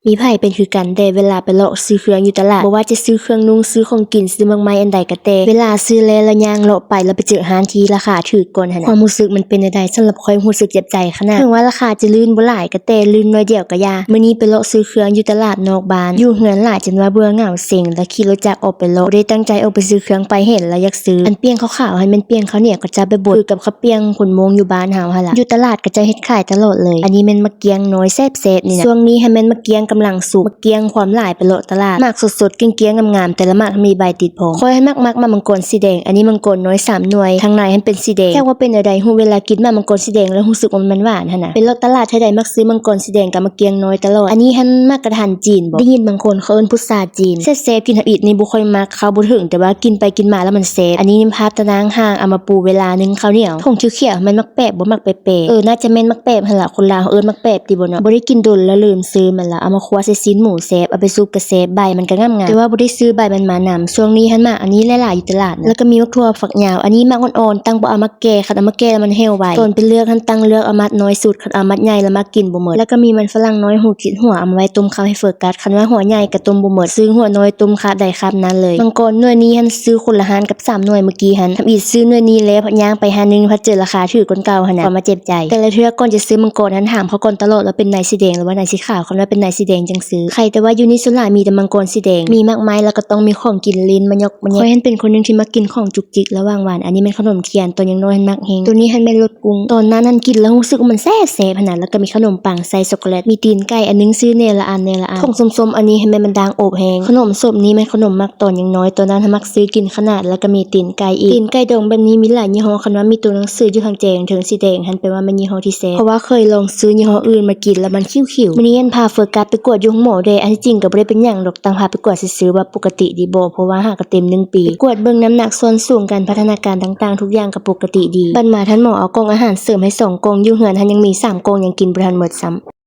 มีไผเป็นคือกันแต่เวลาไปเลาะซื้อเครื่องอยู่ตลาดบ่ว่าจะซื้อเครื่องนุ่งซื้อของกินซื้อมากมายอันใดก็แต่เวลาซื้อแล้วย่างเลาะไปแล้วไปเจอร้านที่ราคาถูกกว่าหั่นน่ะความรู้สึกมันเป็นจั่งใดสำหรับข้อยรู้สึกเจ็บใจขนาดถึงว่าราคาจะลื่นบ่หลายก็แต่ลื่นน้อยเดียวก็ยามื้อนี้ไปเลาะซื้อเครื่องอยู่ตลาดนอกบ้านอยู่เฮือนหลายจนว่าเบื่อเหงาเซ็งแล้วขี่รถจักรออกไปเลาะบ่ได้ตั้งใจออกไปซื้อเครื่องไปเห็นแล้วอยากซื้ออันเปียงขาวๆให้มันเปียงข้าวเหนียวก็จะไปบดคือกับข้าวเปียงขนมงอยู่บ้านเฮาหั่นล่ะอยู่ตลาดก็จะเฮ็ดขายตลอดเลยอันนี้แม่นมะเกียงน้อยแซ่บๆนี่นะช่วงนี้ให้แม่นมะเกียงกำลังสุกมะเกียงความหลายไปเลาะตลาดหมากสดๆเกลี้ยงๆงามๆแต่ละหมากมีใบติดพองค่อยให้มักมามังกรสีแดงอันนี้มังกรน้อย3หน่วยข้างในให้เป็นสีแดงแค่ว่าเป็นอะไรฮู้เวลากินมามังกรสีแดงแล้วรู้สึกว่ามันหวานหั่นน่ะเป็นเลาะตลาดไทยใดมักซื้อมังกรสีแดงกับมะเกียงน้อยตลอดอันนี้หันมากระทันจีนบ่ได้ยินบางคนเขาเอิ้นพุทราจีนแซ่บๆกินทับอิดนี่บ่ค่อยมักเขาบ่ถึงแต่ว่ากินไปกินมาแล้วมันแซ่บอันนี้ภาพตะนางห่างเอามาปูเวลานึงข้าวเหนียวผงเขียวๆมันมักแปบบ่มักเปๆน่าจะแม่นมักแปบหั่นล่ะคนลาวเอิ้นมักแปบติบ่เนาะบ่ได้กินดนแล้วลืมซื้อมันละเอามาคั่วใส่ซีนหมูแซ่บเอาไปซุปกระแซ่บใบมันก็งามๆแต่ว่าบ่ได้ซื้อใบมันมานำช่วงนี้หันมาอันนี้หลายๆอยู่ตลาดแล้วก็มีมักทั่วฝักยาวอันนี้มักอ่อนๆตั้งบ่เอามาแก่คันเอามาแก่แล้วมันเหี่ยวไวตอนไปเลือกหันตั้งเลือกเอามัดน้อยสุดคันเอามัดใหญ่แล้วมากินบ่หมดแล้วก็มีมันฝรั่งน้อยหูคิดหัวเอามาไว้ต้มข้าวให้เฟิร์กัสคันว่าหัวใหญ่ก็ต้มบ่หมดซื้อหัวน้อยต้มคาบใดคาบนั้นเลยมังกรหน่วยนี้หันซื้อคนละหันกับ3หน่วยเมื่อกี้หันทำอีกซื้อหน่วยนี้แล้วพย่างไปหานึงพอเจอราคาถูกกว่าเก่าหั่นน่ะก็มาเจ็บใจแต่ละเทื่อก่อนจะซื้อมังกรหันถามเขาก่อนตลอดว่าเป็นนายสีแดงหรือว่านายสีขาวคันว่าเป็นนายสีแดงจังซื้อใครแต่ว่าอยู่นี่ส่วนหลายมีแต่มังกรสีแดงมีมากมายแล้วก็ต้องมีของกินลิ้นมันยกมันแยกค่อยหันเป็นคนนึงที่มักกินของจุกจิกระหว่างวันอันนี้เป็นขนมเทียนตัวยังน้อยหันมักเฮงตัวนี้หันเป็นรสกุ้งตอนนั้นหันกินแล้วรู้สึกว่ามันแซ่บๆหั่นน่ะแล้วก็มีขนมปังใส่ช็อกโกแลตมีตีนไก่อันนึงซื้อเนละอันของส้มๆอันนี้ให้มันดังอบแฮงขนมส้มนี้มันขนมมักตอนยังน้อยตัวนั้นมักซื้อกินขนาดแล้วก็มีตีนไก่อีกตีนไก่ดองแบบนี้มีหลายยี่ห้อคันว่ามีตัวหนังสืออยู่ทางแจงถึงสีแดงหันไปว่ามันยี่ห้อที่แซ่บเพราะว่าเคยลองซื้อยี่ห้ออื่นมากินแล้วมันคิ้วๆมื้อนี้หันพาเฟิร์กัสไปกวดอยู่หมอเดอันที่จริงก็บ่ได้เป็นหยังดอกตั้งพาไปกวดซื่อๆว่าปกติดีบ่เพราะว่าหากเต็ม1ปีกวดเบิ่งน้ำหนักส่วนสูงการพัฒนาการต่างๆทุกอย่างก็ปกติดีบัดมาท่านหมอเอากล่องอาหารเสริมให้2กล่องอยู่เฮือนหันยังมี3กล่องยังกินบ่ทันหมดซ้ำ